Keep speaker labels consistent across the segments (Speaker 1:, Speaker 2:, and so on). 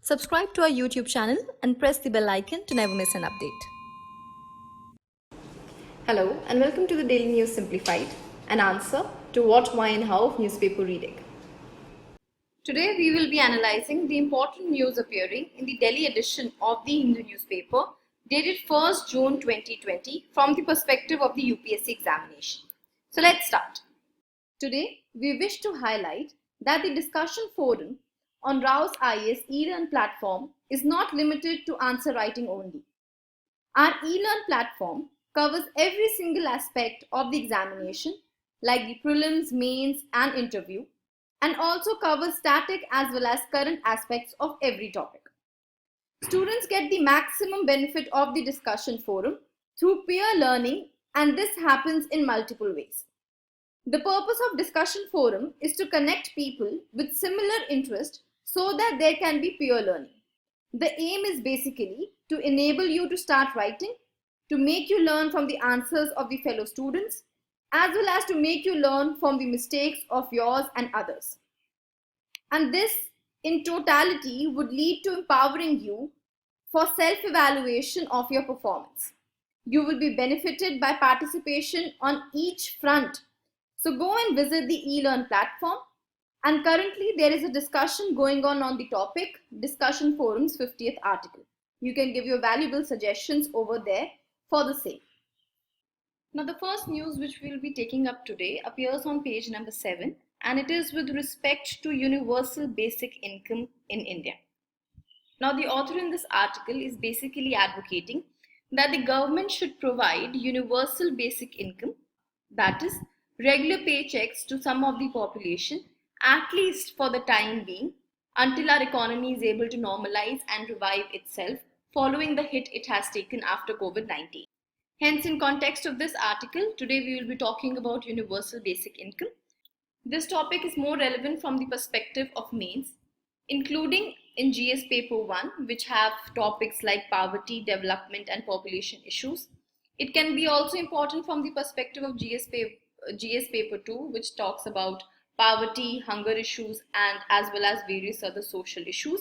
Speaker 1: Subscribe to our YouTube channel and press the bell icon to never miss an update.
Speaker 2: Hello and welcome to the Daily News Simplified, an answer to what, why and how of newspaper reading. Today we will be analyzing the important news appearing in the Delhi edition of the Hindu newspaper dated 1st June 2020 from the perspective of the UPSC examination. So let's start. Today we wish to highlight that the discussion forum on RAU'S ELEARN platform is not limited to answer writing only. Our ELEARN platform covers every single aspect of the examination like the prelims, mains and interview, and also covers static as well as current aspects of every topic. Students get the maximum benefit of the discussion forum through peer learning, and this happens in multiple ways. The purpose of discussion forum is to connect people with similar interest so that there can be peer learning. The aim is basically to enable you to start writing, to make you learn from the answers of the fellow students, as well as to make you learn from the mistakes of yours and others. And this in totality would lead to empowering you for self-evaluation of your performance. You will be benefited by participation on each front. So go and visit the ELEARN platform. And currently there is a discussion going on the topic, Discussion Forum's 50th article. You can give your valuable suggestions over there for the same. Now the first news which we will be taking up today appears on page number 7, and it is with respect to universal basic income in India. Now the author in this article is basically advocating that the government should provide universal basic income, that is regular paychecks to some of the population, at least for the time being, until our economy is able to normalize and revive itself following the hit it has taken after COVID-19. Hence, in context of this article, today we will be talking about universal basic income. This topic is more relevant from the perspective of mains, including in GS paper 1, which have topics like poverty, development and population issues. It can be also important from the perspective of GS paper 2, which talks about poverty, hunger issues and as well as various other social issues.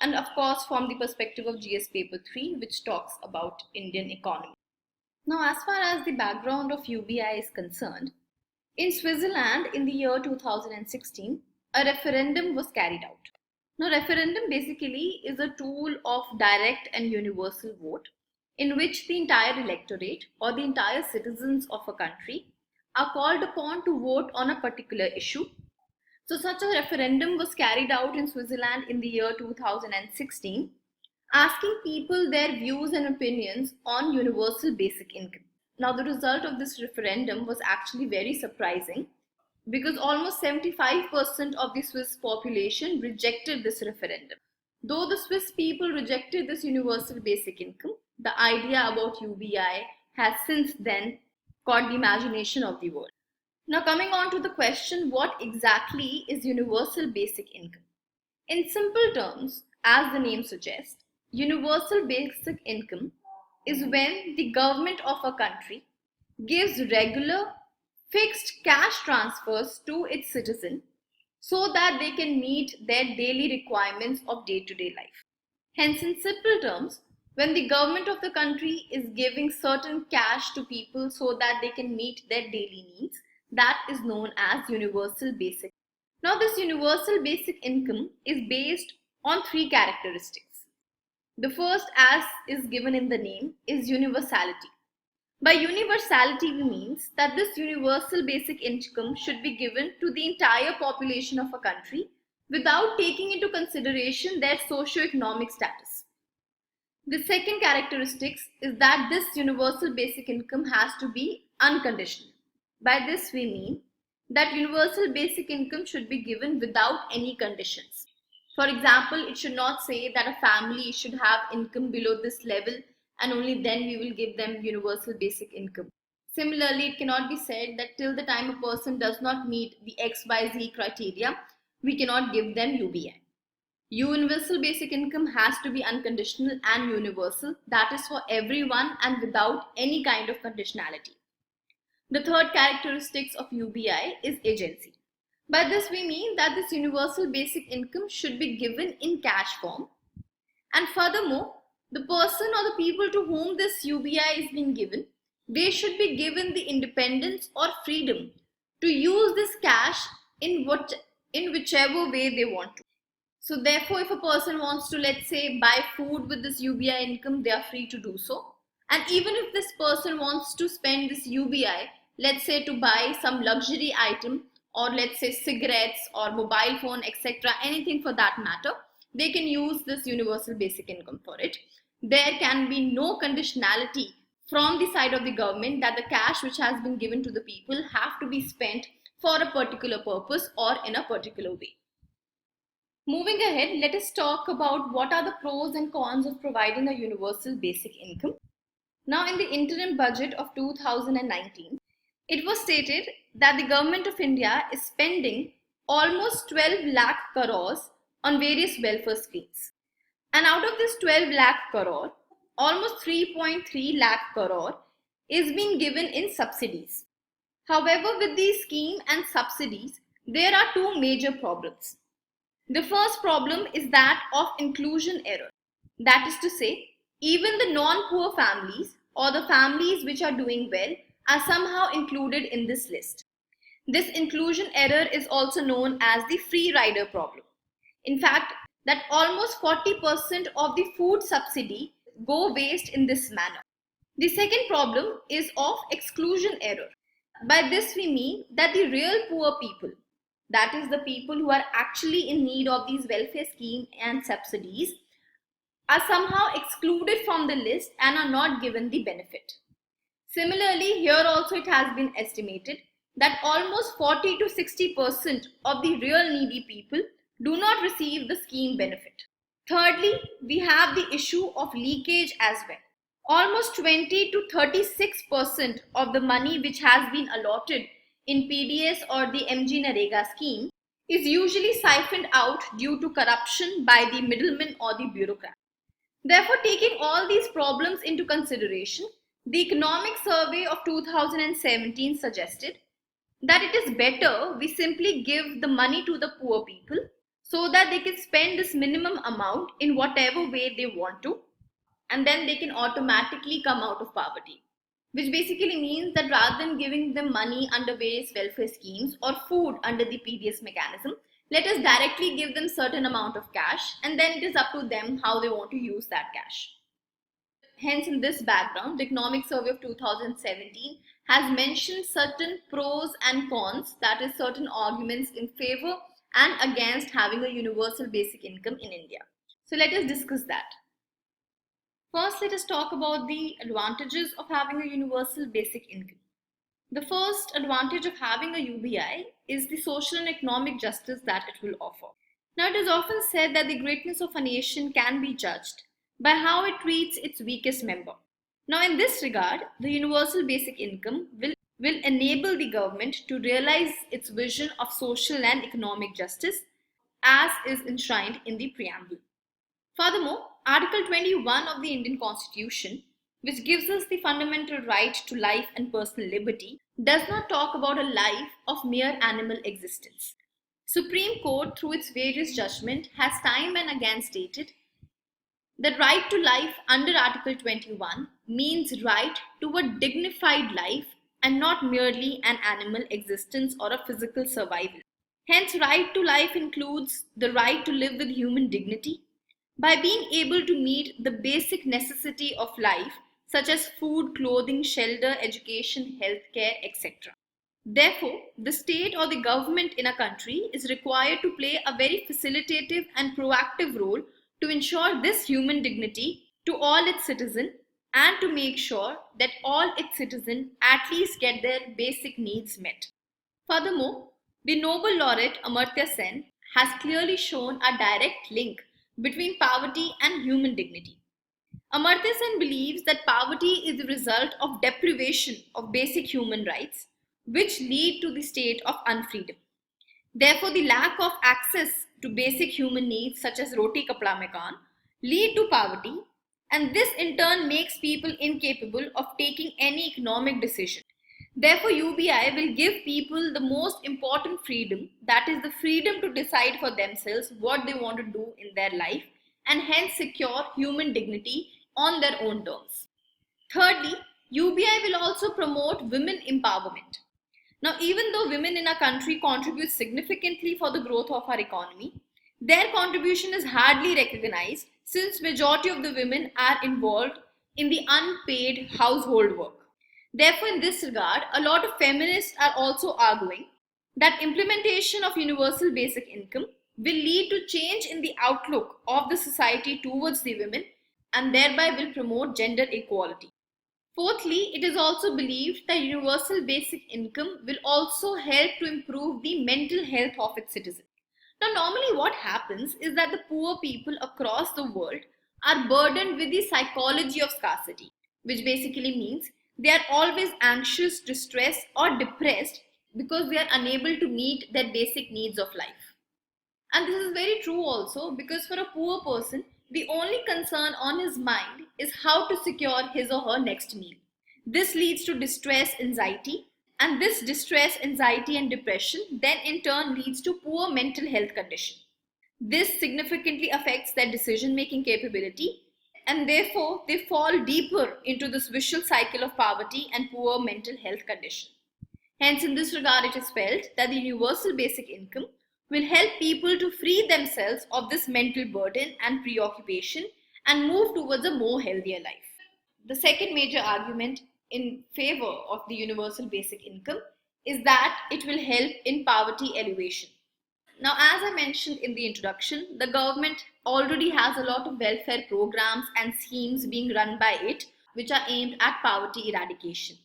Speaker 2: And of course from the perspective of GS paper 3, which talks about Indian economy. Now as far as the background of UBI is concerned, in Switzerland in the year 2016, a referendum was carried out. Now referendum basically is a tool of direct and universal vote in which the entire electorate or the entire citizens of a country are called upon to vote on a particular issue. So such a referendum was carried out in Switzerland in the year 2016, asking people their views and opinions on universal basic income. Now the result of this referendum was actually very surprising because almost 75% of the Swiss population rejected this referendum. Though the Swiss people rejected this universal basic income, the idea about UBI has since then caught the imagination of the world. Now coming on to the question, what exactly is universal basic income? In simple terms, as the name suggests, universal basic income is when the government of a country gives regular fixed cash transfers to its citizens so that they can meet their daily requirements of day-to-day life. Hence, in simple terms, when the government of the country is giving certain cash to people so that they can meet their daily needs, that is known as universal basic. Now this universal basic income is based on 3 characteristics. The first, as is given in the name, is universality. By universality we means that this universal basic income should be given to the entire population of a country without taking into consideration their socio-economic status. The second characteristic is that this universal basic income has to be unconditional. By this we mean that universal basic income should be given without any conditions. For example, it should not say that a family should have income below this level and only then we will give them universal basic income. Similarly, it cannot be said that till the time a person does not meet the XYZ criteria, we cannot give them UBI. Universal basic income has to be unconditional and universal, that is for everyone and without any kind of conditionality. The third characteristics of UBI is agency. By this we mean that this universal basic income should be given in cash form, and furthermore, the person or the people to whom this UBI is being given, they should be given the independence or freedom to use this cash in whichever way they want to. So therefore, if a person wants to, let's say, buy food with this UBI income, they are free to do so. And even if this person wants to spend this UBI, let's say to buy some luxury item, or let's say cigarettes or mobile phone, etc., anything for that matter, they can use this universal basic income for it. There can be no conditionality from the side of the government that the cash which has been given to the people have to be spent for a particular purpose or in a particular way. Moving ahead, let us talk about what are the pros and cons of providing a universal basic income. Now, in the interim budget of 2019, it was stated that the government of India is spending almost 12 lakh crores on various welfare schemes. And out of this 12 lakh crore, almost 3.3 lakh crore is being given in subsidies. However, with these schemes and subsidies, there are two major problems. The first problem is that of inclusion error. That is to say, even the non-poor families or the families which are doing well are somehow included in this list. This inclusion error is also known as the free rider problem. In fact, that almost 40% of the food subsidy go waste in this manner. The second problem is of exclusion error. By this we mean that the real poor people, that is the people who are actually in need of these welfare schemes and subsidies, are somehow excluded from the list and are not given the benefit. Similarly, here also it has been estimated that almost 40 to 60% of the real needy people do not receive the scheme benefit. Thirdly, we have the issue of leakage as well. Almost 20 to 36% of the money which has been allotted in PDS or the MGNREGA scheme is usually siphoned out due to corruption by the middlemen or the bureaucrat. Therefore, taking all these problems into consideration, the Economic Survey of 2017 suggested that it is better we simply give the money to the poor people so that they can spend this minimum amount in whatever way they want to, and then they can automatically come out of poverty. Which basically means that rather than giving them money under various welfare schemes or food under the PDS mechanism, let us directly give them certain amount of cash, and then it is up to them how they want to use that cash. Hence, in this background, the Economic Survey of 2017 has mentioned certain pros and cons, that is certain arguments in favor and against having a universal basic income in India. So let us discuss that. First, let us talk about the advantages of having a universal basic income. The first advantage of having a UBI is the social and economic justice that it will offer. Now, it is often said that the greatness of a nation can be judged by how it treats its weakest member. Now, in this regard, the universal basic income will enable the government to realize its vision of social and economic justice as is enshrined in the preamble. Furthermore, Article 21 of the Indian Constitution, which gives us the fundamental right to life and personal liberty, does not talk about a life of mere animal existence. Supreme Court, through its various judgments, has time and again stated that right to life under Article 21 means right to a dignified life and not merely an animal existence or a physical survival. Hence, right to life includes the right to live with human dignity by being able to meet the basic necessity of life, such as food, clothing, shelter, education, healthcare, etc. Therefore, the state or the government in a country is required to play a very facilitative and proactive role to ensure this human dignity to all its citizens and to make sure that all its citizens at least get their basic needs met. Furthermore, the Nobel laureate Amartya Sen has clearly shown a direct link between poverty and human dignity. Amartya Sen believes that poverty is the result of deprivation of basic human rights, which lead to the state of unfreedom. Therefore, the lack of access to basic human needs such as roti kapda makan lead to poverty, and this in turn makes people incapable of taking any economic decision. Therefore, UBI will give people the most important freedom, that is the freedom to decide for themselves what they want to do in their life and hence secure human dignity on their own terms. Thirdly, UBI will also promote women empowerment. Now, even though women in our country contribute significantly for the growth of our economy, their contribution is hardly recognized since majority of the women are involved in the unpaid household work. Therefore, in this regard, a lot of feminists are also arguing that implementation of universal basic income will lead to change in the outlook of the society towards the women and thereby will promote gender equality. Fourthly, it is also believed that universal basic income will also help to improve the mental health of its citizens. Now, normally what happens is that the poor people across the world are burdened with the psychology of scarcity, which basically means they are always anxious, distressed, or depressed because they are unable to meet their basic needs of life. And this is very true also because for a poor person, the only concern on his mind is how to secure his or her next meal. This leads to distress, anxiety, and this distress, anxiety, and depression then in turn leads to poor mental health condition. This significantly affects their decision making capability and therefore they fall deeper into this vicious cycle of poverty and poor mental health condition. Hence, in this regard, it is felt that the universal basic income will help people to free themselves of this mental burden and preoccupation and move towards a more healthier life. The second major argument in favor of the universal basic income is that it will help in poverty alleviation. Now, as I mentioned in the introduction, the government already has a lot of welfare programs and schemes being run by it which are aimed at poverty eradication.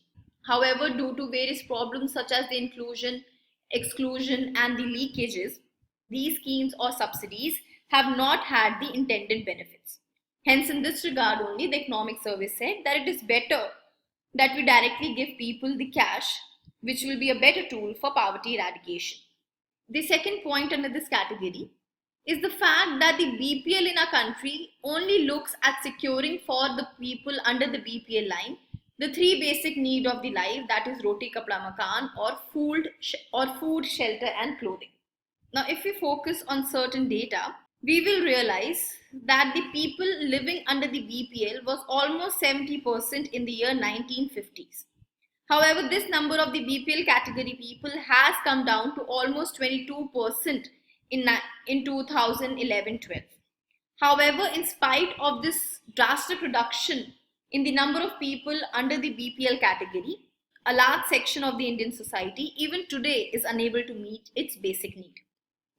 Speaker 2: However, due to various problems such as the inclusion, exclusion, and the leakages, these schemes or subsidies have not had the intended benefits. Hence, in this regard only, the Economic Service said that it is better that we directly give people the cash, which will be a better tool for poverty eradication. The second point under this category is the fact that the BPL in our country only looks at securing for the people under the BPL line the three basic needs of the life, that is roti, kapda, makan, or food, shelter, and clothing. Now, if we focus on certain data, we will realize that the people living under the BPL was almost 70% in the year 1950s. However, this number of the BPL category people has come down to almost 22% in 2011-12. However, in spite of this drastic reduction in the number of people under the BPL category, a large section of the Indian society even today is unable to meet its basic need.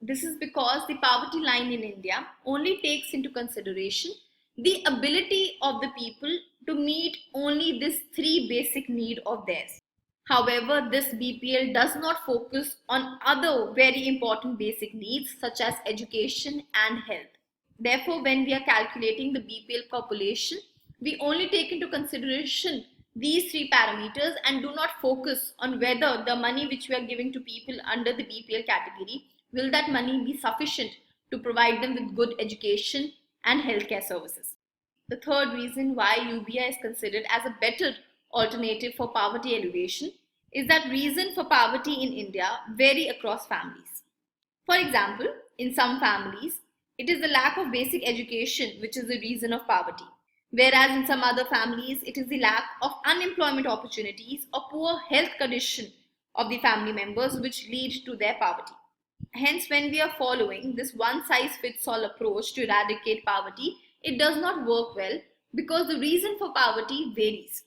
Speaker 2: This is because the poverty line in India only takes into consideration the ability of the people to meet only this three basic need of theirs. However, this BPL does not focus on other very important basic needs such as education and health. Therefore, when we are calculating the BPL population, we only take into consideration these three parameters and do not focus on whether the money which we are giving to people under the BPL category, will that money be sufficient to provide them with good education and healthcare services. The third reason why UBI is considered as a better alternative for poverty alleviation is that reason for poverty in India vary across families. For example, in some families, it is the lack of basic education which is the reason of poverty, whereas in some other families, it is the lack of unemployment opportunities or poor health condition of the family members which lead to their poverty. Hence, when we are following this one-size-fits-all approach to eradicate poverty, it does not work well because the reason for poverty varies.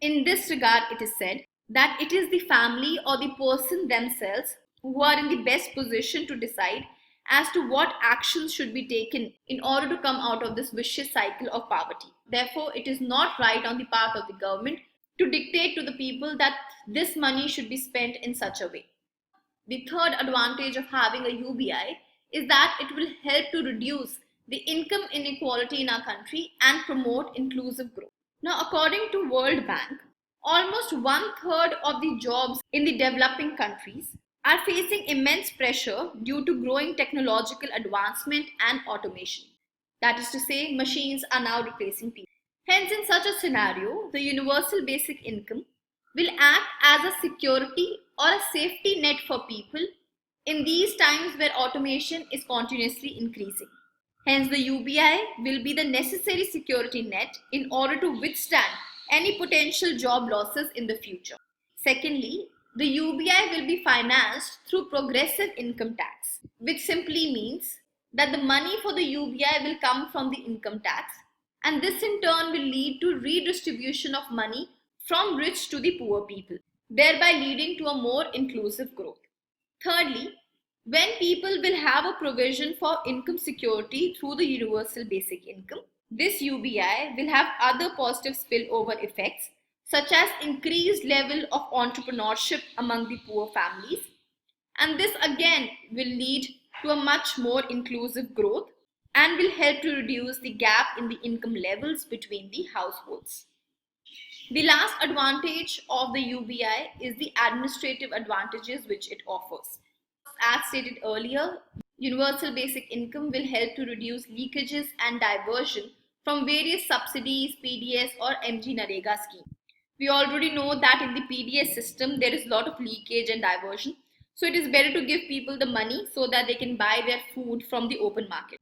Speaker 2: In this regard, it is said that it is the family or the person themselves who are in the best position to decide as to what actions should be taken in order to come out of this vicious cycle of poverty. Therefore, it is not right on the part of the government to dictate to the people that this money should be spent in such a way. The third advantage of having a UBI is that it will help to reduce the income inequality in our country and promote inclusive growth. Now, according to World Bank, almost one-third of the jobs in the developing countries are facing immense pressure due to growing technological advancement and automation. That is to say, machines are now replacing people. Hence, in such a scenario, the universal basic income will act as a security or a safety net for people in these times where automation is continuously increasing. Hence, the UBI will be the necessary security net in order to withstand any potential job losses in the future. Secondly, the UBI will be financed through progressive income tax, which simply means that the money for the UBI will come from the income tax, and this in turn will lead to redistribution of money from rich to the poor people, thereby leading to a more inclusive growth. Thirdly, when people will have a provision for income security through the universal basic income, this UBI will have other positive spillover effects such as increased level of entrepreneurship among the poor families, and this again will lead to a much more inclusive growth and will help to reduce the gap in the income levels between the households. The last advantage of the UBI is the administrative advantages which it offers. As stated earlier, universal basic income will help to reduce leakages and diversion from various subsidies, PDS or MGNREGA schemes. We already know that in the PDS system there is a lot of leakage and diversion. So it is better to give people the money so that they can buy their food from the open market.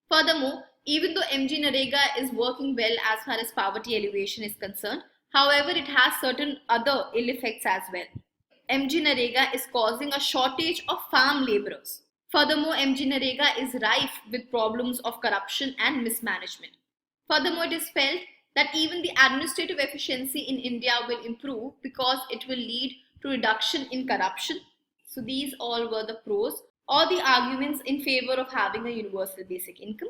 Speaker 2: Furthermore, even though MGNREGA is working well as far as poverty alleviation is concerned, however, it has certain other ill effects as well. MGNREGA is causing a shortage of farm laborers. Furthermore, MGNREGA is rife with problems of corruption and mismanagement. Furthermore, it is felt that even the administrative efficiency in India will improve because it will lead to reduction in corruption. So these all were the pros or the arguments in favor of having a universal basic income.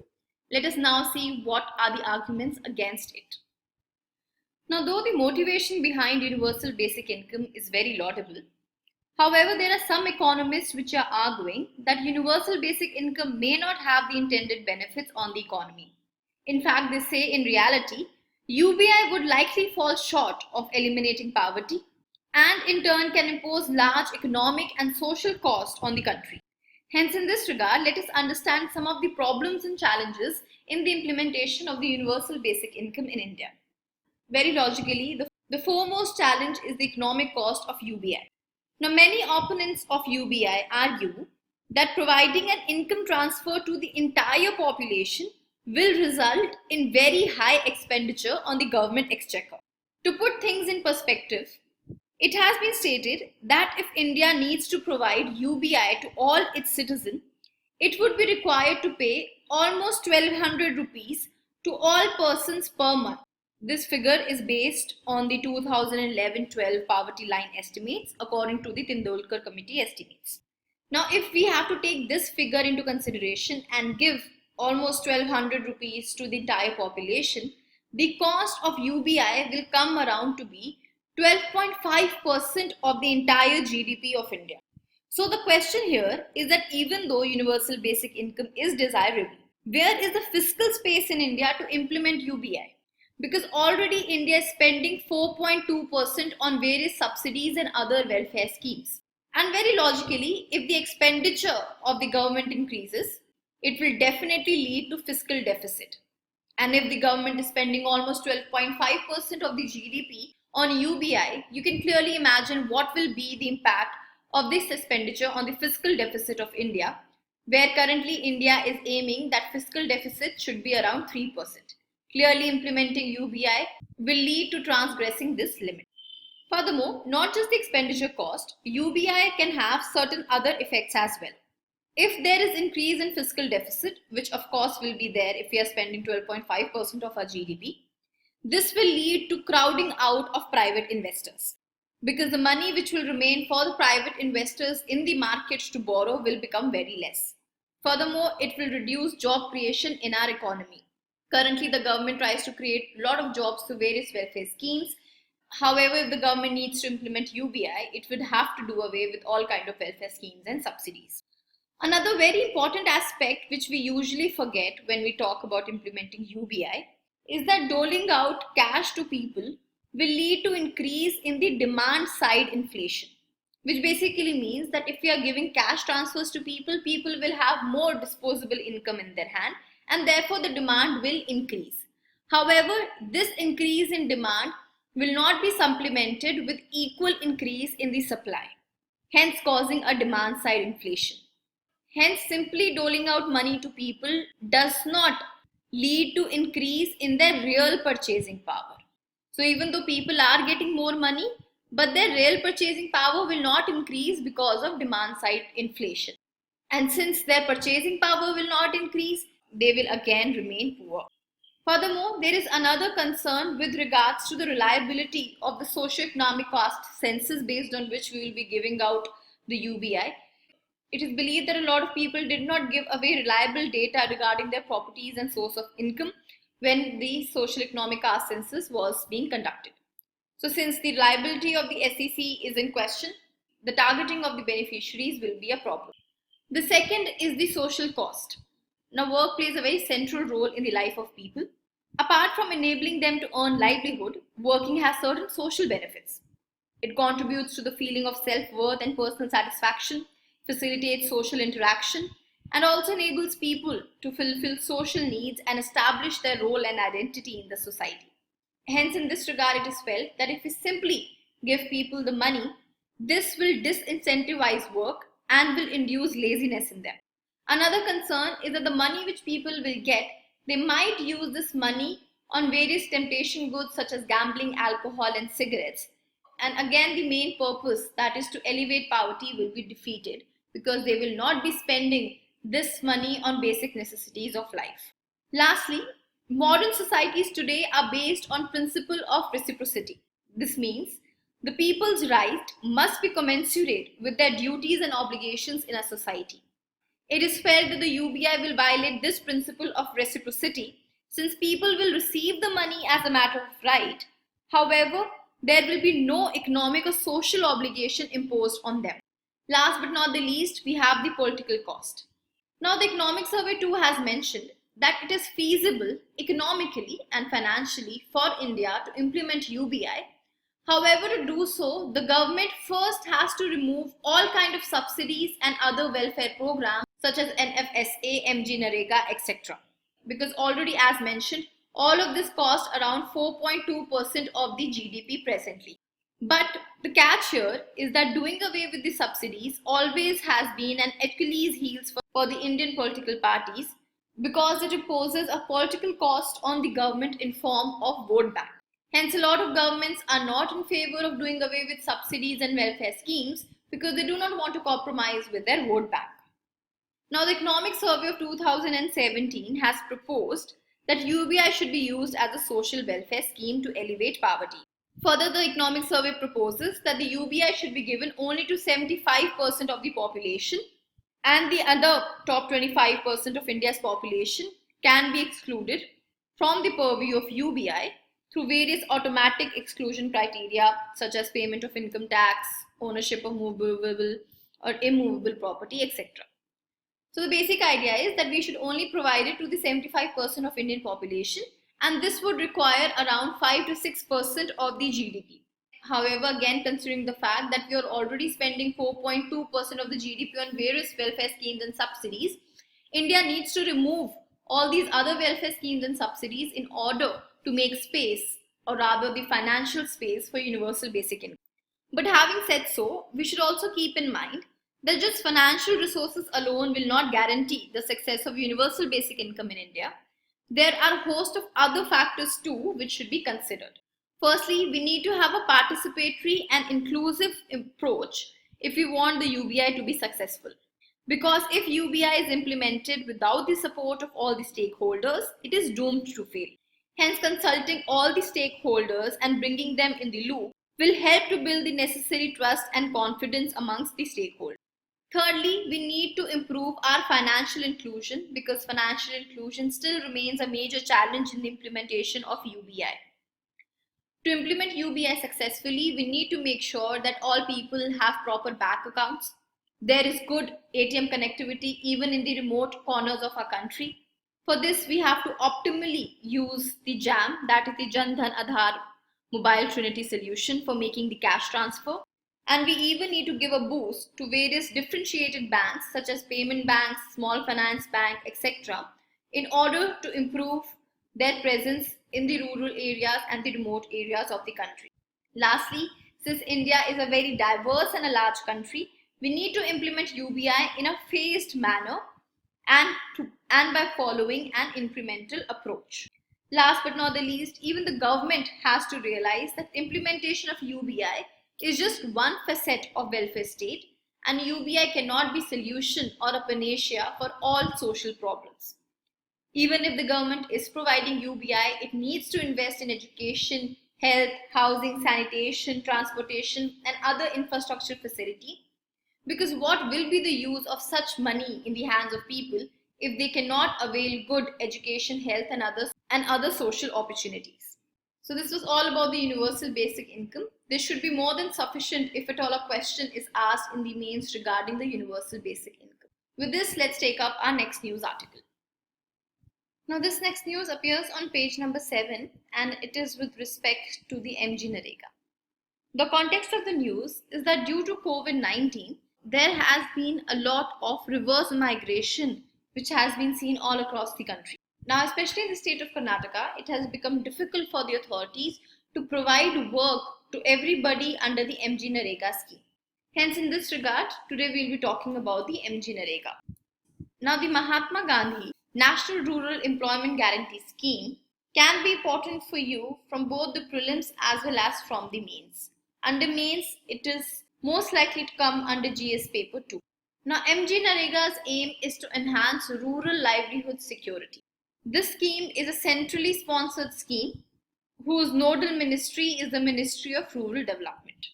Speaker 2: Let us now see what are the arguments against it. Now, though the motivation behind universal basic income is very laudable, however, there are some economists which are arguing that universal basic income may not have the intended benefits on the economy. In fact, they say in reality, UBI would likely fall short of eliminating poverty and in turn can impose large economic and social cost on the country. Hence, in this regard, let us understand some of the problems and challenges in the implementation of the universal basic income in India. Very logically, the foremost challenge is the economic cost of UBI. Now, many opponents of UBI argue that providing an income transfer to the entire population will result in very high expenditure on the government exchequer. To put things in perspective, it has been stated that if India needs to provide UBI to all its citizens, it would be required to pay almost 1200 rupees to all persons per month. This figure is based on the 2011-12 poverty line estimates according to the Tendolkar committee estimates. Now, if we have to take this figure into consideration and give almost 1200 rupees to the entire population, the cost of UBI will come around to be 12.5% of the entire GDP of India. So the question here is that even though universal basic income is desirable, where is the fiscal space in India to implement UBI? Because already India is spending 4.2% on various subsidies and other welfare schemes. And very logically, if the expenditure of the government increases, it will definitely lead to fiscal deficit. And if the government is spending almost 12.5% of the GDP on UBI, you can clearly imagine what will be the impact of this expenditure on the fiscal deficit of India, where currently India is aiming that fiscal deficit should be around 3%. Clearly implementing UBI will lead to transgressing this limit. Furthermore, not just the expenditure cost, UBI can have certain other effects as well. If there is increase in fiscal deficit, which of course will be there if we are spending 12.5% of our GDP, this will lead to crowding out of private investors because the money which will remain for the private investors in the market to borrow will become very less. Furthermore, it will reduce job creation in our economy. Currently, the government tries to create a lot of jobs through various welfare schemes. However, if the government needs to implement UBI, it would have to do away with all kinds of welfare schemes and subsidies. Another very important aspect which we usually forget when we talk about implementing UBI is that doling out cash to people will lead to increase in the demand side inflation, which basically means that if we are giving cash transfers to people, people will have more disposable income in their hand and therefore the demand will increase. However, this increase in demand will not be supplemented with equal increase in the supply, hence causing a demand side inflation. Hence, simply doling out money to people does not lead to increase in their real purchasing power. So even though people are getting more money, but their real purchasing power will not increase because of demand side inflation. And since their purchasing power will not increase, they will again remain poor. Furthermore, there is another concern with regards to the reliability of the socio-economic cost census based on which we will be giving out the UBI. It is believed that a lot of people did not give away reliable data regarding their properties and source of income when the social economic caste census was being conducted. So since the reliability of the SEC is in question, the targeting of the beneficiaries will be a problem. The second is the social cost. Now, work plays a very central role in the life of people. Apart from enabling them to earn livelihood, working has certain social benefits. It contributes to the feeling of self-worth and personal satisfaction, facilitates social interaction, and also enables people to fulfill social needs and establish their role and identity in the society. Hence, in this regard, it is felt that if we simply give people the money, this will disincentivize work and will induce laziness in them. Another concern is that the money which people will get, they might use this money on various temptation goods such as gambling, alcohol, and cigarettes. And again, the main purpose, that is to elevate poverty, will be defeated because they will not be spending this money on basic necessities of life. Lastly, modern societies today are based on principle of reciprocity. This means the people's right must be commensurate with their duties and obligations in a society. It is felt that the UBI will violate this principle of reciprocity since people will receive the money as a matter of right. However, there will be no economic or social obligation imposed on them. Last but not the least, we have the political cost. Now, the Economic Survey too has mentioned that it is feasible economically and financially for India to implement UBI. However, to do so, the government first has to remove all kind of subsidies and other welfare programs such as NFSA, MGNREGA, etc. Because already as mentioned, all of this costs around 4.2% of the GDP presently. But the catch here is that doing away with the subsidies always has been an Achilles heels for the Indian political parties because it imposes a political cost on the government in form of vote bank. Hence, a lot of governments are not in favor of doing away with subsidies and welfare schemes because they do not want to compromise with their vote bank. Now, the Economic Survey of 2017 has proposed that UBI should be used as a social welfare scheme to elevate poverty. Further, the Economic Survey proposes that the UBI should be given only to 75% of the population, and the other top 25% of India's population can be excluded from the purview of UBI through various automatic exclusion criteria such as payment of income tax, ownership of movable or immovable property, etc. So the basic idea is that we should only provide it to the 75% of Indian population, and this would require around 5 to 6% of the GDP. However, again, considering the fact that we are already spending 4.2% of the GDP on various welfare schemes and subsidies, India needs to remove all these other welfare schemes and subsidies in order to make space, or rather the financial space, for universal basic income. But having said so, we should also keep in mind that just financial resources alone will not guarantee the success of universal basic income in India. There are a host of other factors too which should be considered. Firstly, we need to have a participatory and inclusive approach if we want the UBI to be successful. Because if UBI is implemented without the support of all the stakeholders, it is doomed to fail. Hence, consulting all the stakeholders and bringing them in the loop will help to build the necessary trust and confidence amongst the stakeholders. Thirdly, we need to improve our financial inclusion because financial inclusion still remains a major challenge in the implementation of UBI. To implement UBI successfully, we need to make sure that all people have proper bank accounts. There is good ATM connectivity even in the remote corners of our country. For this, we have to optimally use the JAM, that is the Jan Dhan Aadhaar Mobile Trinity solution, for making the cash transfer. And we even need to give a boost to various differentiated banks such as payment banks, small finance bank, etc. in order to improve their presence in the rural areas and the remote areas of the country. Lastly, since India is a very diverse and a large country, we need to implement UBI in a phased manner and by following an incremental approach. Last but not the least, even the government has to realize that implementation of UBI is just one facet of welfare state, and UBI cannot be solution or a panacea for all social problems. Even if the government is providing UBI, it needs to invest in education, health, housing, sanitation, transportation, and other infrastructure facility. Because what will be the use of such money in the hands of people if they cannot avail good education, health, and other social opportunities? So this was all about the universal basic income. This should be more than sufficient if at all a question is asked in the mains regarding the universal basic income. With this, let's take up our next news article. Now this next news appears on page number 7, and it is with respect to the MGNREGA. The context of the news is that due to COVID-19, there has been a lot of reverse migration which has been seen all across the country. Now, especially in the state of Karnataka, it has become difficult for the authorities to provide work to everybody under the MGNREGA scheme. Hence, in this regard, today we will be talking about the MGNREGA. Now, the Mahatma Gandhi National Rural Employment Guarantee Scheme can be important for you from both the prelims as well as from the mains. Under mains, it is most likely to come under GS paper 2. Now, MGNREGA's aim is to enhance rural livelihood security. This scheme is a centrally sponsored scheme whose nodal ministry is the Ministry of Rural Development.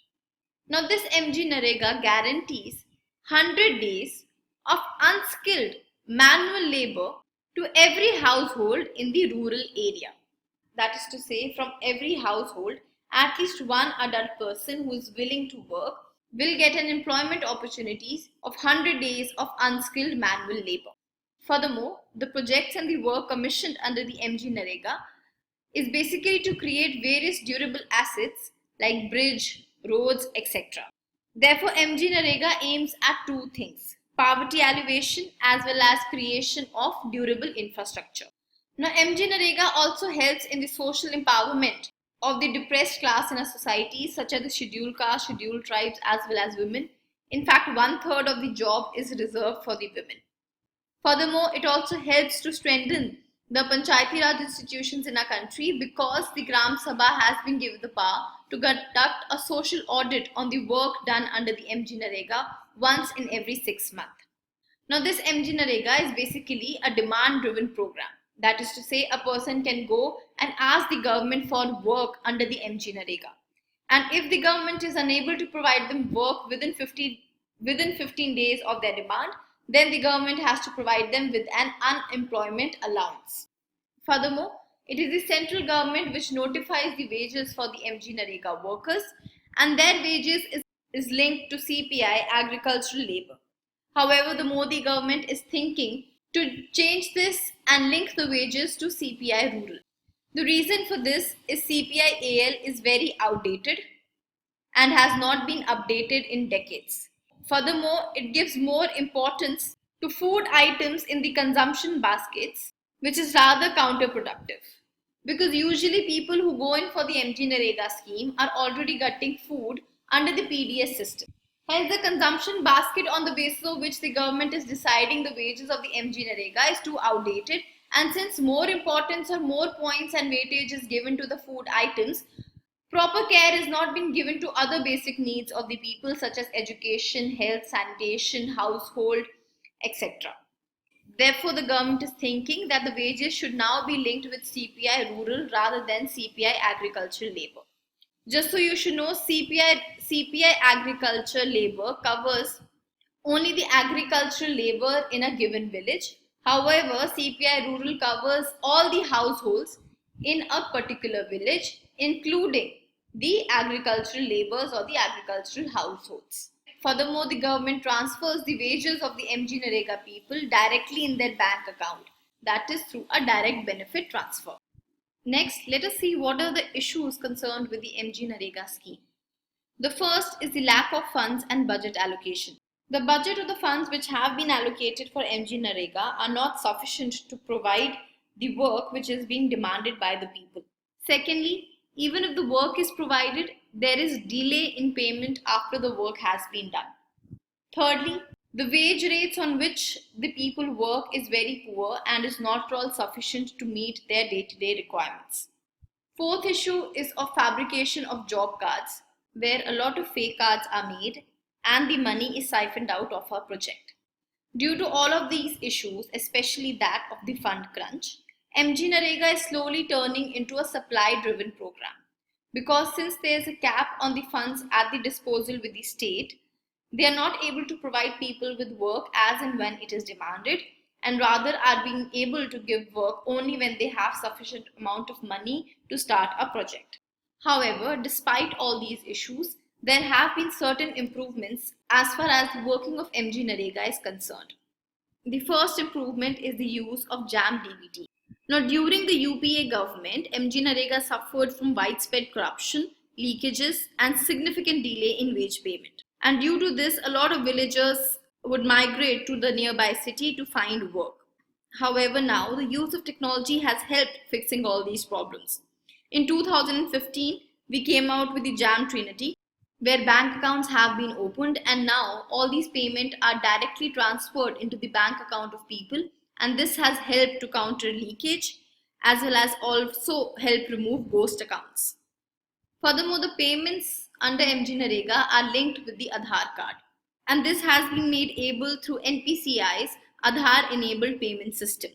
Speaker 2: Now, this MGNREGA guarantees 100 days of unskilled manual labor to every household in the rural area. That is to say, from every household, at least one adult person who is willing to work will get an employment opportunities of 100 days of unskilled manual labor. Furthermore, the projects and the work commissioned under the MGNREGA is basically to create various durable assets like bridge, roads, etc. Therefore, MGNREGA aims at two things: poverty alleviation as well as creation of durable infrastructure. Now, MGNREGA also helps in the social empowerment of the depressed class in a society, such as the scheduled caste, scheduled tribes, as well as women. In fact, 1/3 of the job is reserved for the women. Furthermore, it also helps to strengthen the Panchayati Raj institutions in our country, because the Gram Sabha has been given the power to conduct a social audit on the work done under the MGNREGA once in every 6 months. Now, this MGNREGA is basically a demand-driven program. That is to say, a person can go and ask the government for work under the MGNREGA. And if the government is unable to provide them work within 15 days of their demand, then the government has to provide them with an unemployment allowance. Furthermore, it is the central government which notifies the wages for the MGNREGA workers, and their wages is linked to CPI, agricultural labor. However, the Modi government is thinking to change this and link the wages to CPI rural. The reason for this is CPI AL is very outdated and has not been updated in decades. Furthermore, it gives more importance to food items in the consumption baskets, which is rather counterproductive. Because usually people who go in for the MGNREGA scheme are already getting food under the PDS system. Hence, the consumption basket on the basis of which the government is deciding the wages of the MGNREGA is too outdated, and since more importance or more points and weightage is given to the food items, proper care is not being given to other basic needs of the people such as education, health, sanitation, household, etc. Therefore, the government is thinking that the wages should now be linked with CPI rural rather than CPI agricultural labor. Just so you should know, CPI agriculture labor covers only the agricultural labor in a given village. However, CPI rural covers all the households in a particular village, including the agricultural laborers or the agricultural households. Furthermore, the government transfers the wages of the MGNREGA people directly in their bank account. That is through a direct benefit transfer. Next, let us see what are the issues concerned with the MGNREGA scheme. The first is the lack of funds and budget allocation. The budget of the funds which have been allocated for MGNREGA are not sufficient to provide the work which is being demanded by the people. Secondly, even if the work is provided, there is delay in payment after the work has been done. Thirdly, the wage rates on which the people work is very poor and is not at all sufficient to meet their day-to-day requirements. Fourth issue is of fabrication of job cards, where a lot of fake cards are made and the money is siphoned out of our project. Due to all of these issues, especially that of the fund crunch, MGNREGA is slowly turning into a supply-driven program. Because since there is a cap on the funds at the disposal with the state, they are not able to provide people with work as and when it is demanded, and rather are being able to give work only when they have sufficient amount of money to start a project. However, despite all these issues, there have been certain improvements as far as the working of MGNREGA is concerned. The first improvement is the use of JAM DBT. Now, during the UPA government, MGNREGA suffered from widespread corruption, leakages, and significant delay in wage payment. And due to this, a lot of villagers would migrate to the nearby city to find work. However, now the use of technology has helped fixing all these problems. In 2015, we came out with the JAM Trinity, where bank accounts have been opened, and now all these payments are directly transferred into the bank account of people, and this has helped to counter leakage as well as also help remove ghost accounts. Furthermore, the payments under MGNREGA are linked with the Aadhaar card, and this has been made able through NPCI's Aadhaar enabled payment system,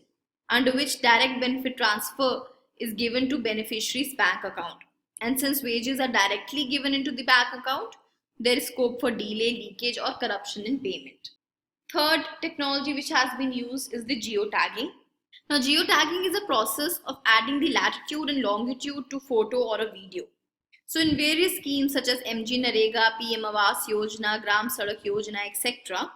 Speaker 2: under which direct benefit transfer is given to beneficiary's bank account. And since wages are directly given into the bank account, there is scope for delay, leakage, or corruption in payment. Third technology which has been used is the geotagging. Now, geotagging is a process of adding the latitude and longitude to photo or a video. So, in various schemes such as MGNREGA, PM Awas Yojana, Gram Sadak Yojana, etc.,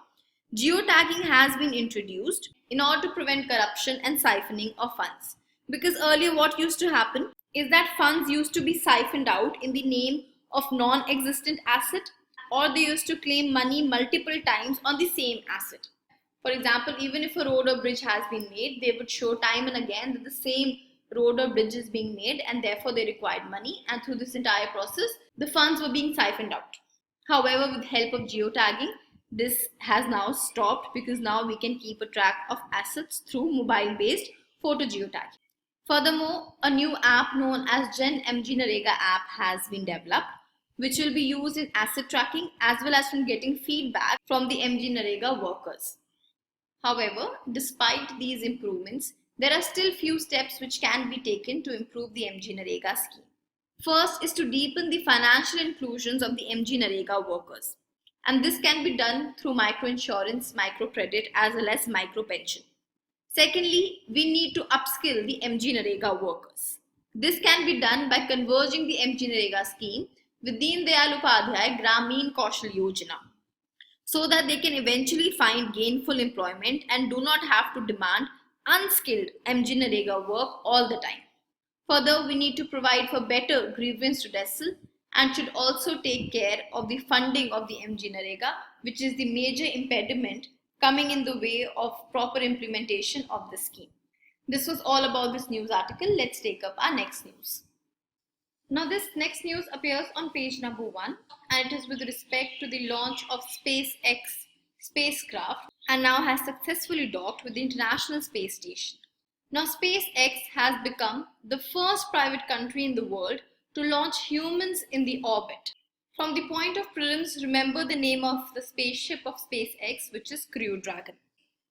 Speaker 2: geotagging has been introduced in order to prevent corruption and siphoning of funds. Because earlier what used to happen is that funds used to be siphoned out in the name of non-existent asset, or they used to claim money multiple times on the same asset. For example, even if a road or bridge has been made, they would show time and again that the same road or bridge is being made and therefore they required money, and through this entire process, the funds were being siphoned out. However, with help of geotagging, this has now stopped because now we can keep a track of assets through mobile-based photo geotagging. Furthermore, a new app known as Gen MGNREGA app has been developed, which will be used in asset tracking as well as from getting feedback from the MGNREGA workers. However, despite these improvements, there are still few steps which can be taken to improve the MGNREGA scheme. First is to deepen the financial inclusions of the MGNREGA workers, and this can be done through microinsurance, microcredit as well as micropension. Secondly, we need to upskill the MGNREGA workers. This can be done by converging the MGNREGA scheme with Deen Dayal Upadhyay Gramin Kaushal Yojana, so that they can eventually find gainful employment and do not have to demand unskilled MGNREGA work all the time. Further, we need to provide for better grievance redressal and should also take care of the funding of the MGNREGA, which is the major impediment coming in the way of proper implementation of the scheme. This was all about this news article. Let's take up our next news. Now, this next news appears on page number 1, and it is with respect to the launch of SpaceX spacecraft and now has successfully docked with the International Space Station. Now, SpaceX has become the first private country in the world to launch humans in the orbit. From the point of prelims, remember the name of the spaceship of SpaceX, which is Crew Dragon.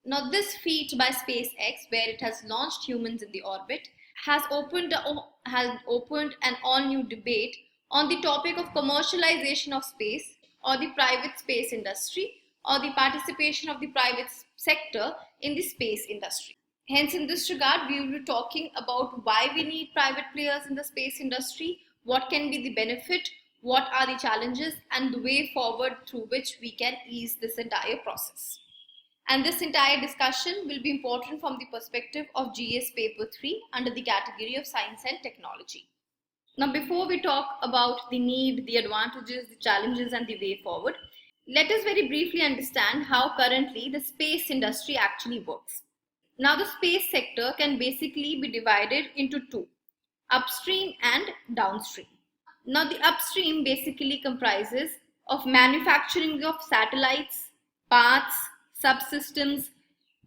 Speaker 2: Now, this feat by SpaceX, where it has launched humans in the orbit, has opened an all-new debate on the topic of commercialization of space, or the private space industry, or the participation of the private sector in the space industry. Hence, in this regard, we will be talking about why we need private players in the space industry, what can be the benefit, what are the challenges, and the way forward through which we can ease this entire process. And this entire discussion will be important from the perspective of GS Paper 3 under the category of Science and Technology. Now, before we talk about the need, the advantages, the challenges, and the way forward, let us very briefly understand how currently the space industry actually works. Now, the space sector can basically be divided into two. upstream and downstream. Now the upstream basically comprises of manufacturing of satellites, parts, subsystems,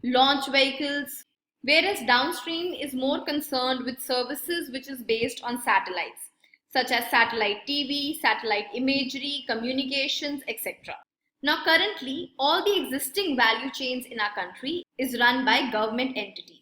Speaker 2: launch vehicles, whereas downstream is more concerned with services which is based on satellites, such as satellite TV, satellite imagery, communications, etc. Now currently, all the existing value chains in our country is run by government entities.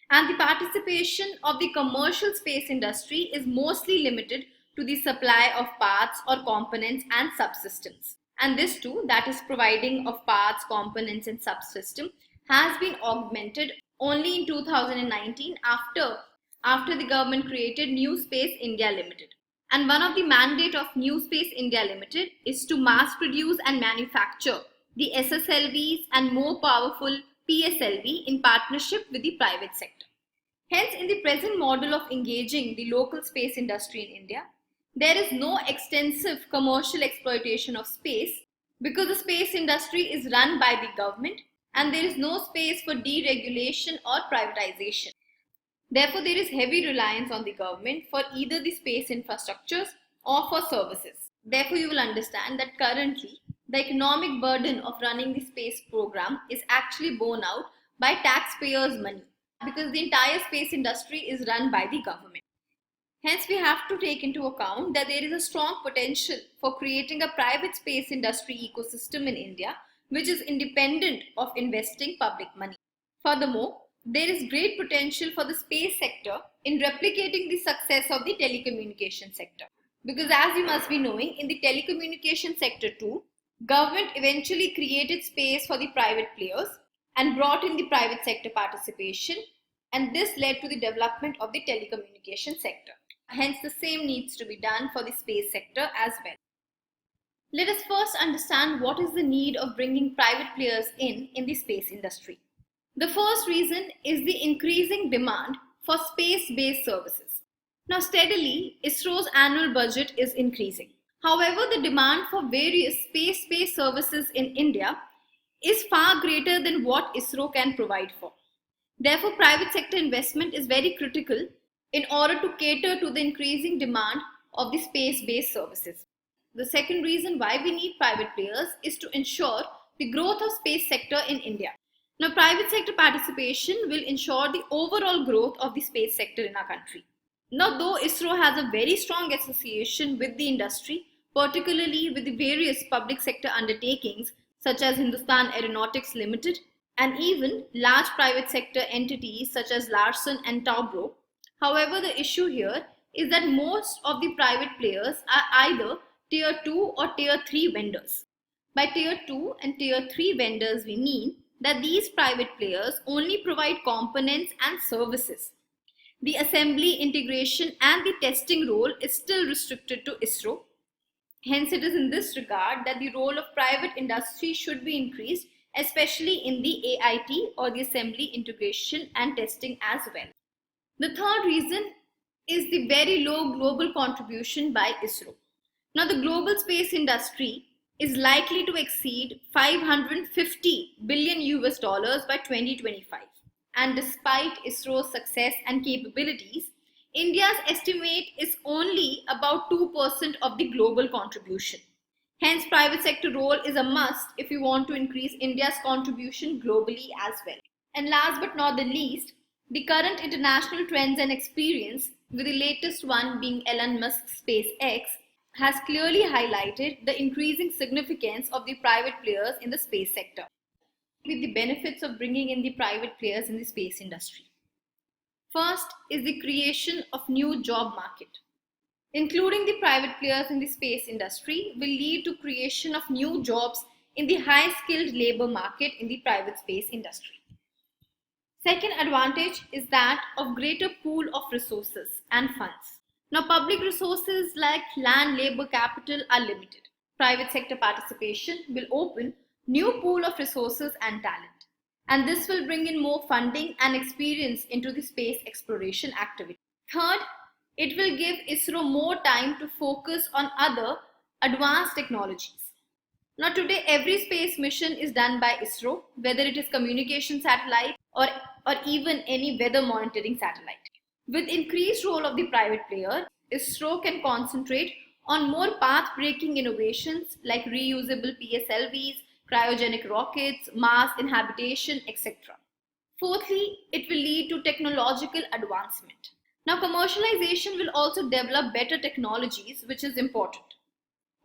Speaker 2: And the participation of the commercial space industry is mostly limited to the supply of parts or components and subsystems. And this too, that is providing of parts, components and subsystem, has been augmented only in 2019 after the government created New Space India Limited. And one of the mandate of New Space India Limited is to mass produce and manufacture the SSLVs and more powerful PSLV in partnership with the private sector. Hence, in the present model of engaging the local space industry in India, there is no extensive commercial exploitation of space because the space industry is run by the government and there is no space for deregulation or privatization. Therefore, there is heavy reliance on the government for either the space infrastructures or for services. Therefore, you will understand that currently the economic burden of running the space program is actually borne out by taxpayers' money because the entire space industry is run by the government. Hence, we have to take into account that there is a strong potential for creating a private space industry ecosystem in India, which is independent of investing public money. Furthermore, there is great potential for the space sector in replicating the success of the telecommunication sector. Because as you must be knowing, in the telecommunication sector too, government eventually created space for the private players and brought in the private sector participation, and this led to the development of the telecommunication sector. Hence, the same needs to be done for the space sector as well. Let us first understand what is the need of bringing private players in the space industry. The first reason is the increasing demand for space-based services. Now, steadily, ISRO's annual budget is increasing. However, the demand for various space-based services in India is far greater than what ISRO can provide for. Therefore, private sector investment is very critical in order to cater to the increasing demand of the space-based services. The second reason why we need private players is to ensure the growth of space sector in India. Now, private sector participation will ensure the overall growth of the space sector in our country. Now, though ISRO has a very strong association with the industry, particularly with the various public sector undertakings such as Hindustan Aeronautics Limited and even large private sector entities such as Larsen and Toubro. However, the issue here is that most of the private players are either Tier 2 or Tier 3 vendors. By Tier 2 and Tier 3 vendors, we mean that these private players only provide components and services. The assembly, integration and the testing role is still restricted to ISRO. Hence, it is in this regard that the role of private industry should be increased, especially in the AIT or the assembly, integration and testing as well. The third reason is the very low global contribution by ISRO. Now, the global space industry is likely to exceed $550 billion by 2025. And despite ISRO's success and capabilities, India's estimate is only about 2% of the global contribution. Hence, private sector role is a must if we want to increase India's contribution globally as well. And last but not the least, the current international trends and experience, with the latest one being Elon Musk's SpaceX, has clearly highlighted the increasing significance of the private players in the space sector, with the benefits of bringing in the private players in the space industry. First is the creation of new job market. Including the private players in the space industry will lead to creation of new jobs in the high-skilled labor market in the private space industry. Second advantage is that of greater pool of resources and funds. Now, public resources like land, labor, capital are limited. Private sector participation will open new pool of resources and talent. And this will bring in more funding and experience into the space exploration activity. Third, it will give ISRO more time to focus on other advanced technologies. Now, today every space mission is done by ISRO, whether it is communication satellite or even any weather monitoring satellite. With increased role of the private player, ISRO can concentrate on more path-breaking innovations like reusable PSLVs, cryogenic rockets, Mars inhabitation, etc. Fourthly, it will lead to technological advancement. Now, commercialization will also develop better technologies, which is important.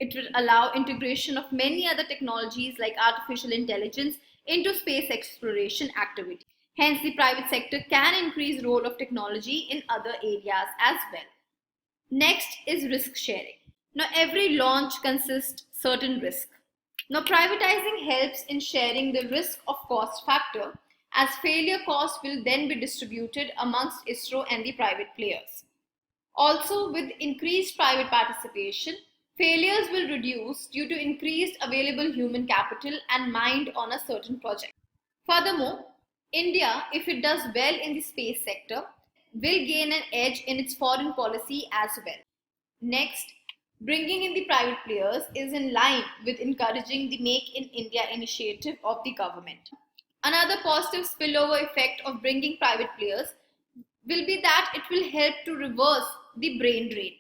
Speaker 2: It will allow integration of many other technologies like artificial intelligence into space exploration activity. Hence, the private sector can increase role of technology in other areas as well. Next is risk sharing. Now, every launch consists certain risk. Now, privatizing helps in sharing the risk of cost factor, as failure cost will then be distributed amongst ISRO and the private players. Also, with increased private participation, failures will reduce due to increased available human capital and mind on a certain project. Furthermore, India, if it does well in the space sector, will gain an edge in its foreign policy as well. Next, bringing in the private players is in line with encouraging the Make in India initiative of the government. Another positive spillover effect of bringing private players will be that it will help to reverse the brain drain.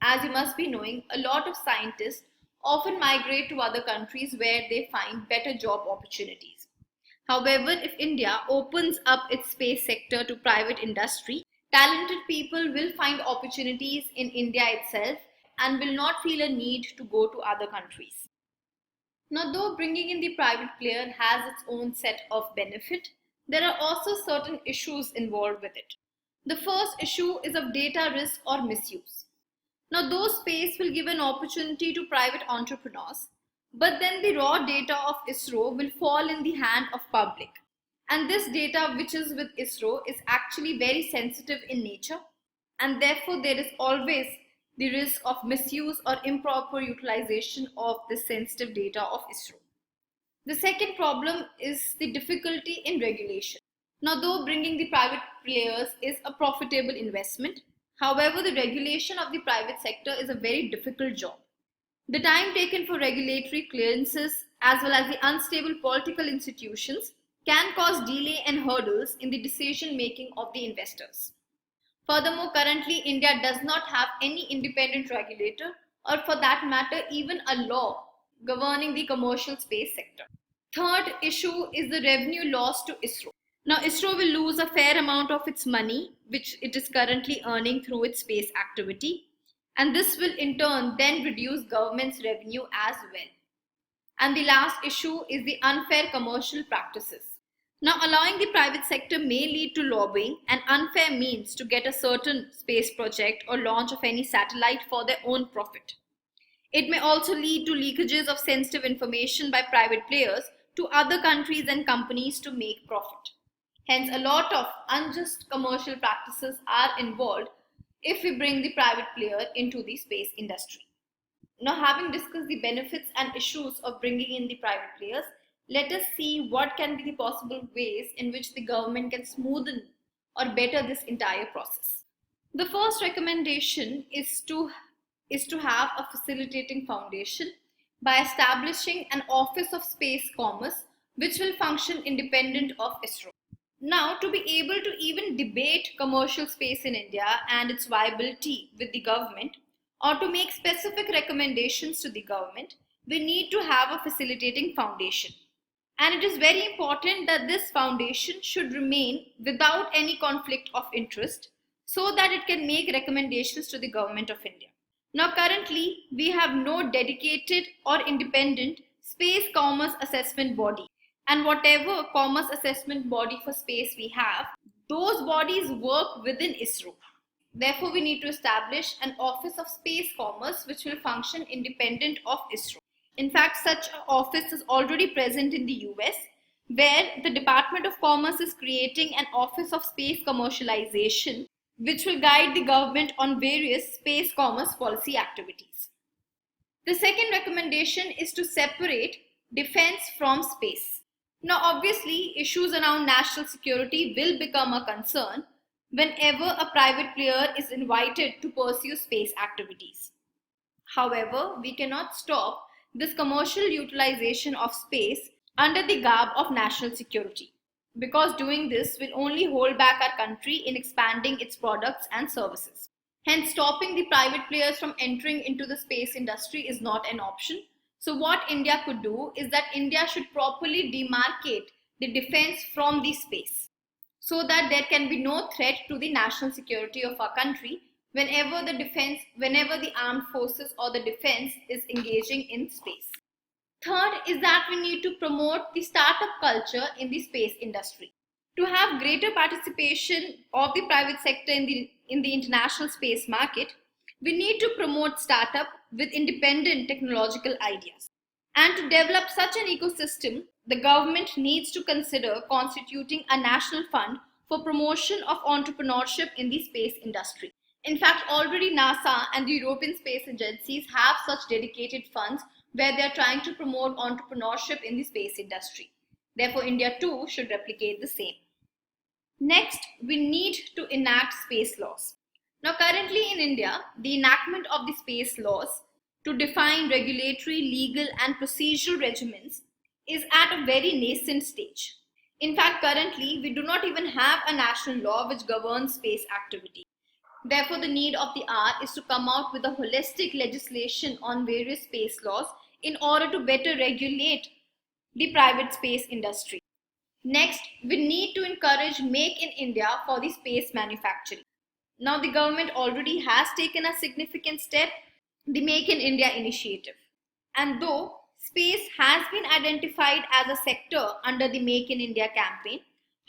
Speaker 2: As you must be knowing, a lot of scientists often migrate to other countries where they find better job opportunities. However, if India opens up its space sector to private industry, talented people will find opportunities in India itself and will not feel a need to go to other countries. Now, though bringing in the private player has its own set of benefit, there are also certain issues involved with it. The first issue is of data risk or misuse. Now, though space will give an opportunity to private entrepreneurs, but then the raw data of ISRO will fall in the hand of public. And this data which is with ISRO is actually very sensitive in nature, and therefore there is always the risk of misuse or improper utilization of this sensitive data of ISRO. The second problem is the difficulty in regulation. Now, though bringing the private players is a profitable investment, however, the regulation of the private sector is a very difficult job. The time taken for regulatory clearances as well as the unstable political institutions can cause delay and hurdles in the decision making of the investors. Furthermore, currently India does not have any independent regulator or for that matter even a law governing the commercial space sector. Third issue is the revenue loss to ISRO. Now, ISRO will lose a fair amount of its money which it is currently earning through its space activity, and this will in turn then reduce government's revenue as well. And the last issue is the unfair commercial practices. Now, allowing the private sector may lead to lobbying and unfair means to get a certain space project or launch of any satellite for their own profit. It may also lead to leakages of sensitive information by private players to other countries and companies to make profit. Hence, a lot of unjust commercial practices are involved if we bring the private player into the space industry. Now, having discussed the benefits and issues of bringing in the private players, let us see what can be the possible ways in which the government can smoothen or better this entire process. The first recommendation is to have a facilitating foundation by establishing an Office of Space Commerce which will function independent of ISRO. Now, to be able to even debate commercial space in India and its viability with the government, or to make specific recommendations to the government, we need to have a facilitating foundation. And it is very important that this foundation should remain without any conflict of interest so that it can make recommendations to the government of India. Now, currently, we have no dedicated or independent space commerce assessment body. And whatever commerce assessment body for space we have, those bodies work within ISRO. Therefore, we need to establish an Office of Space Commerce which will function independent of ISRO. In fact, such an office is already present in the US, where the Department of Commerce is creating an Office of Space Commercialization which will guide the government on various space commerce policy activities. The second recommendation is to separate defense from space. Now, obviously, issues around national security will become a concern whenever a private player is invited to pursue space activities. However, we cannot stop this commercial utilization of space under the garb of national security. because doing this will only hold back our country in expanding its products and services. Hence, stopping the private players from entering into the space industry is not an option. So what India could do is that India should properly demarcate the defense from the space, so that there can be no threat to the national security of our country whenever the armed forces or the defense is engaging in space. Third is that we need to promote the startup culture in the space industry. To have greater participation of the private sector in the international space market, we need to promote startup with independent technological ideas. And to develop such an ecosystem, the government needs to consider constituting a national fund for promotion of entrepreneurship in the space industry. In fact, already NASA and the European space agencies have such dedicated funds where they are trying to promote entrepreneurship in the space industry. Therefore, India too should replicate the same. Next, we need to enact space laws. Now, currently in India, the enactment of the space laws to define regulatory, legal, and procedural regimens is at a very nascent stage. In fact, currently, we do not even have a national law which governs space activity. Therefore, the need of the hour is to come out with a holistic legislation on various space laws in order to better regulate the private space industry. Next, we need to encourage Make in India for the space manufacturing. Now, the government already has taken a significant step, the Make in India initiative. And though space has been identified as a sector under the Make in India campaign,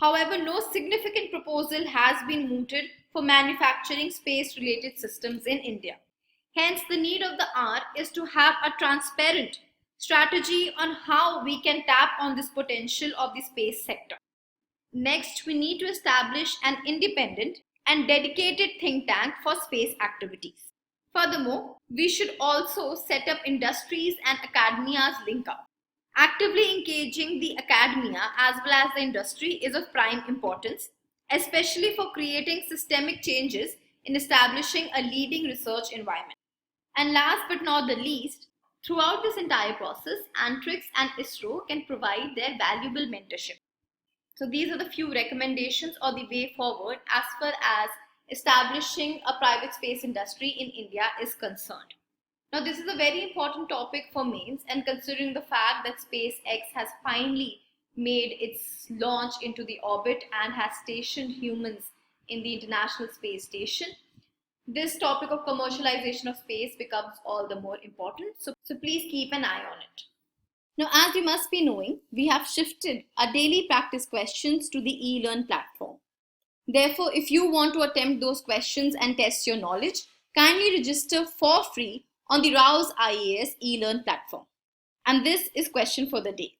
Speaker 2: however, no significant proposal has been mooted for manufacturing space-related systems in India. Hence, the need of the hour is to have a transparent strategy on how we can tap on this potential of the space sector. Next, we need to establish an independent and dedicated think tank for space activities. Furthermore, we should also set up industries and academia's link up. Actively engaging the academia as well as the industry is of prime importance, especially for creating systemic changes in establishing a leading research environment. And last but not the least, throughout this entire process, Antrix and ISRO can provide their valuable mentorship. So these are the few recommendations or the way forward as far as establishing a private space industry in India is concerned. Now, this is a very important topic for mains, and considering the fact that SpaceX has finally made its launch into the orbit and has stationed humans in the International Space Station, this topic of commercialization of space becomes all the more important. So please keep an eye on it. Now, as you must be knowing, we have shifted our daily practice questions to the ELEARN platform. Therefore, if you want to attempt those questions and test your knowledge, kindly register for free on the RAU'S IAS ELEARN platform. And this is question for the day.